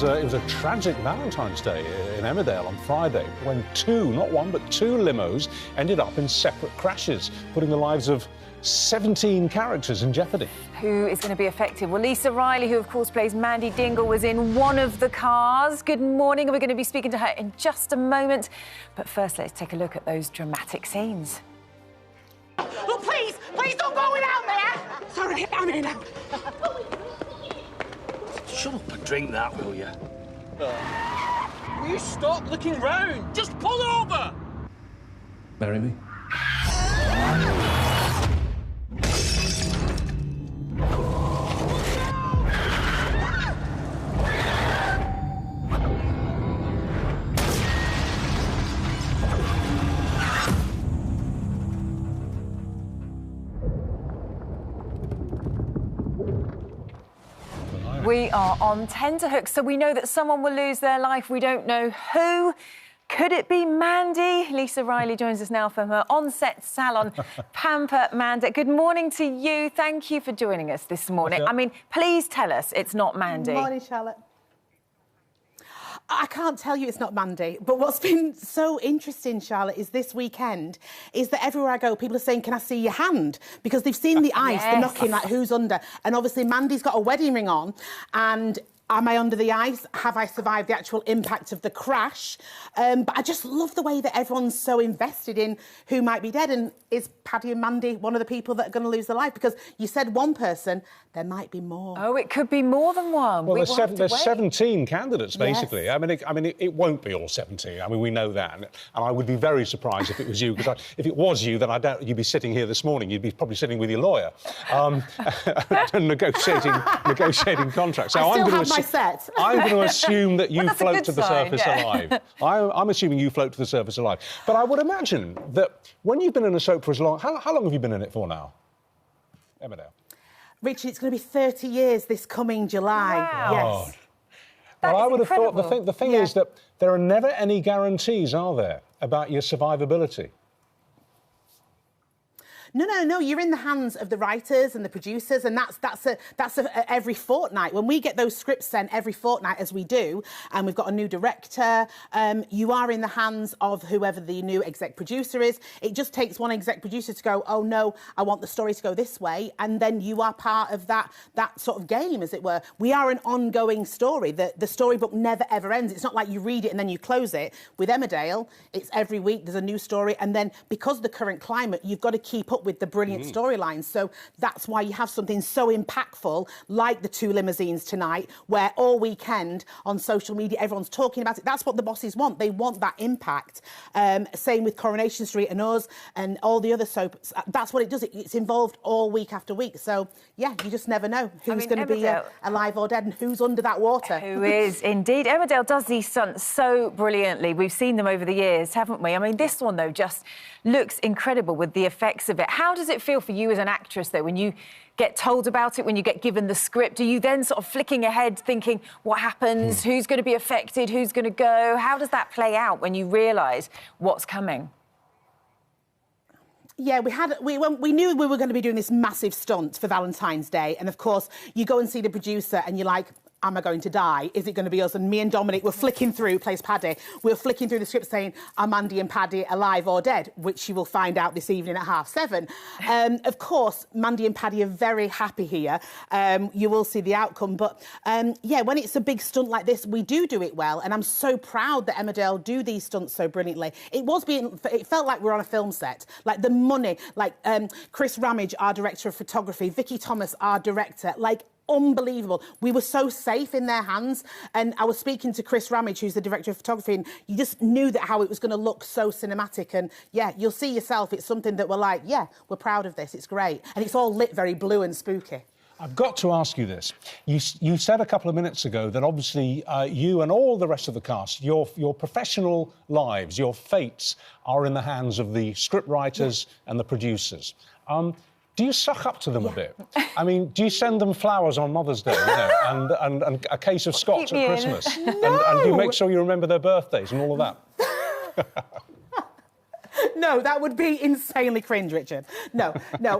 was a tragic Valentine's Day in Emmerdale on Friday when two, not one, but two limos ended up in separate crashes, putting the lives of 17 characters in jeopardy. Who is going to be affected? Well, Lisa Riley, who of course plays Mandy Dingle, was in one of the cars. Good morning, and we're going to be speaking to her in just a moment. But first, let's take a look at those dramatic scenes. Oh, please don't go without me, eh? Sorry, I'm in now. Shut up and drink that, will you? Will you stop looking round? Just pull over! Marry me? We are on tenterhooks, so we know that someone will lose their life. We don't know who. Could it be Mandy? Lisa Riley joins us now from her on-set salon, Pamper Mandy. Good morning to you. Thank you for joining us this morning. I mean, please tell us it's not Mandy. Good morning, Charlotte. I can't tell you it's not Mandy, but what's been so interesting, Charlotte, is this weekend is that everywhere I go, people are saying, can I see your hand? Because they've seen the ice, they're knocking, like, who's under? And obviously Mandy's got a wedding ring on, and am I under the ice? Have I survived the actual impact of the crash? But I just love the way that everyone's so invested in who might be dead. And is Paddy and Mandy one of the people that are going to lose their life? Because you said one person, there might be more. Oh, it could be more than one. Well, there's 17 candidates, basically. Yes. I mean, it won't be all 17. I mean, we know that. And I would be very surprised if it was you, because if it was you, then I doubt you'd be sitting here this morning. You'd be probably sitting with your lawyer, negotiating contracts. So I still have my set. I'm going to assume that you float to the surface alive. I'm assuming you float to the surface alive. But I would imagine that when you've been in a soap for as long... How long have you been in it for now, Emmerdale? Richard, it's going to be 30 years this coming July. Wow. Yes. Well, I would have thought the thing Yeah. is that there are never any guarantees, are there, about your survivability? No, you're in the hands of the writers and the producers, and that's every fortnight. When we get those scripts sent every fortnight, as we do, and we've got a new director, you are in the hands of whoever the new exec producer is. It just takes one exec producer to go, oh no, I want the story to go this way, and then you are part of that sort of game, as it were. We are an ongoing story. The storybook never ever ends. It's not like you read it and then you close it. With Emmerdale, it's every week there's a new story, and then because of the current climate, you've got to keep up with the brilliant storylines. So that's why you have something so impactful like the two limousines tonight, where all weekend on social media everyone's talking about it. That's what the bosses want. They want that impact. Same with Coronation Street and Us and all the other soaps. That's what it does. It's involved all week after week. So yeah, you just never know who's going to be alive or dead and who's under that water. Who is indeed. Emmerdale does these stunts so brilliantly. We've seen them over the years, haven't we? I mean, this one though just looks incredible with the effects of it. How does it feel for you as an actress, though, when you get told about it, when you get given the script? Are you then sort of flicking ahead, thinking, what happens? Who's going to be affected? Who's going to go? How does that play out when you realise what's coming? Yeah, we knew we were going to be doing this massive stunt for Valentine's Day, and of course, you go and see the producer, and you're like, am I going to die? Is it going to be us? And me and Dominic were flicking through, plays Paddy, we were flicking through the script saying, are Mandy and Paddy alive or dead? Which you will find out this evening at 7:30. Of course, Mandy and Paddy are very happy here. You will see the outcome. But yeah, when it's a big stunt like this, we do it well. And I'm so proud that Emmerdale do these stunts so brilliantly. It felt like we were on a film set. Like the money, like Chris Ramage, our director of photography, Vicky Thomas, our director, like, unbelievable. We were so safe in their hands, and I was speaking to Chris Ramage, who's the director of photography, and you just knew that how it was going to look so cinematic. And yeah, you'll see yourself, it's something that we're like, yeah, we're proud of this, it's great, and it's all lit very blue and spooky. I've got to ask you this. You said a couple of minutes ago that obviously you and all the rest of the cast, your professional lives, your fates are in the hands of the script writers and the producers. Do you suck up to them a bit? I mean, do you send them flowers on Mother's Day, and a case of scotch at Christmas? No! And do you make sure you remember their birthdays and all of that? No, that would be insanely cringe, Richard. No.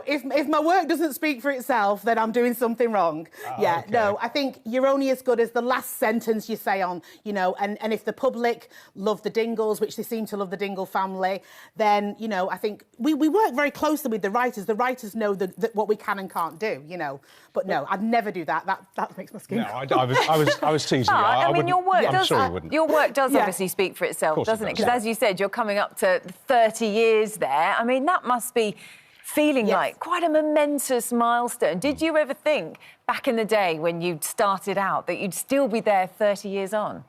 If my work doesn't speak for itself, then I'm doing something wrong. Yeah, okay. no, I think you're only as good as the last sentence you say on, you know, and if the public love the Dingles, which they seem to love the Dingle family, then, you know, I think we work very closely with the writers. The writers know what we can and can't do, you know. But no, I'd never do that. That makes my skin No, crawl. I was teasing you. I mean, wouldn't- your work I'm does. sure you wouldn't. Your work does Yeah. obviously speak for itself, course it doesn't it? does. Because Yeah. as you said, you're coming up to 30 years there. I mean, that must be feeling Yes. like quite a momentous milestone. Did you ever think back in the day when you started out that you'd still be there 30 years on?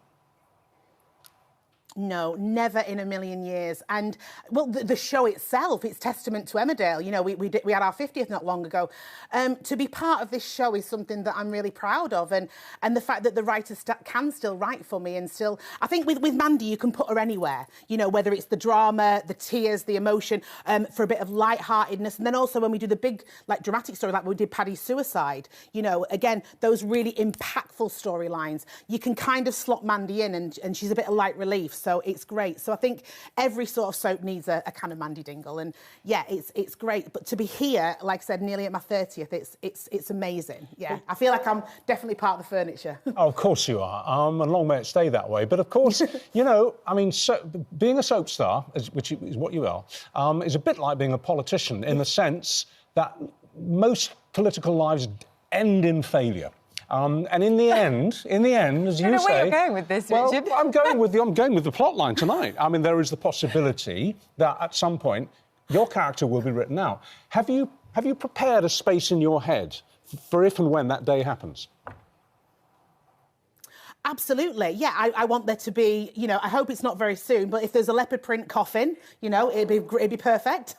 No, never in a million years. And, well, the show itself, it's testament to Emmerdale. You know, we had our 50th not long ago. To be part of this show is something that I'm really proud of. And the fact that the writers can still write for me and still... I think with Mandy, you can put her anywhere. You know, whether it's the drama, the tears, the emotion, for a bit of lightheartedness. And then also when we do the big, like, dramatic story, like we did Paddy's suicide, you know, again, those really impactful storylines, you can kind of slot Mandy in and she's a bit of light relief. So it's great. So I think every sort of soap needs a kind of Mandy Dingle, and yeah, it's great. But to be here, like I said, nearly at my 30th, it's amazing. Yeah, I feel like I'm definitely part of the furniture. Oh, of course you are, and long may it stay that way. But of course, you know, I mean, being a soap star, which is what you are, is a bit like being a politician in the sense that most political lives end in failure. And in the end, as you say, I don't know where you're going with this, well, Richard. I'm going with the plot line tonight. I mean, there is the possibility that at some point your character will be written out. Have you prepared a space in your head for if and when that day happens? Absolutely, yeah. I want there to be, you know, I hope it's not very soon, but if there's a leopard print coffin, you know, it'd be perfect.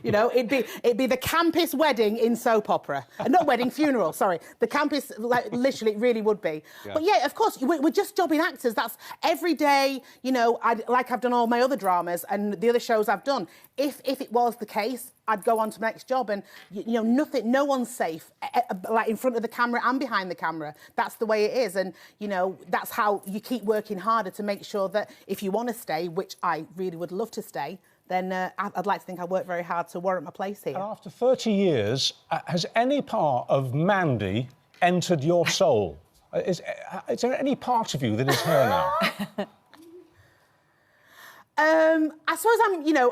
You know, it'd be the campus wedding in soap opera. Not wedding, funeral, sorry. The campus, like, literally, it really would be. Yeah. But yeah, of course, we're just jobbing actors. That's every day, you know, like I've done all my other dramas and the other shows I've done. If it was the case, I'd go on to my next job, and you know, no one's safe, like in front of the camera and behind the camera. That's the way it is, and you know, that's how you keep working harder to make sure that if you want to stay, which I really would love to stay, then I'd like to think I work very hard to warrant my place here. And after 30 years, has any part of Mandy entered your soul? Is there any part of you that is her now? I suppose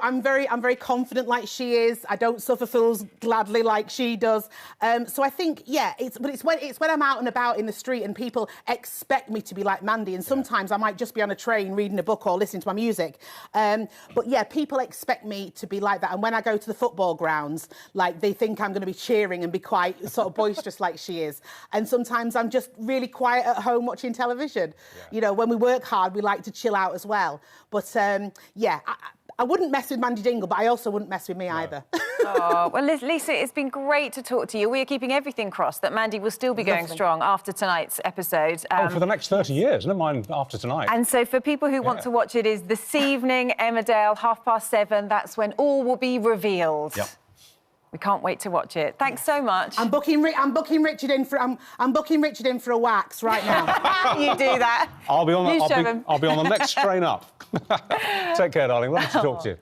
I'm very confident like she is. I don't suffer fools gladly like she does. So I think, yeah, it's when I'm out and about in the street and people expect me to be like Mandy, and sometimes I might just be on a train reading a book or listening to my music. But yeah, people expect me to be like that. And when I go to the football grounds, like, they think I'm going to be cheering and be quite sort of boisterous like she is. And sometimes I'm just really quiet at home watching television. Yeah. You know, when we work hard, we like to chill out as well. But yeah, I wouldn't mess with Mandy Dingle, but I also wouldn't mess with me either. Oh, well, Lisa, it's been great to talk to you. We are keeping everything crossed that Mandy will still be going strong after tonight's episode. For the next 30 years, never mind after tonight. And so for people who want to watch it, is this evening, Emmerdale, 7:30. That's when all will be revealed. Yep. We can't wait to watch it. Thanks so much. I'm booking Richard in for a wax right now. You do that. I'll be on the next train up. Take care, darling. Lovely to talk to you.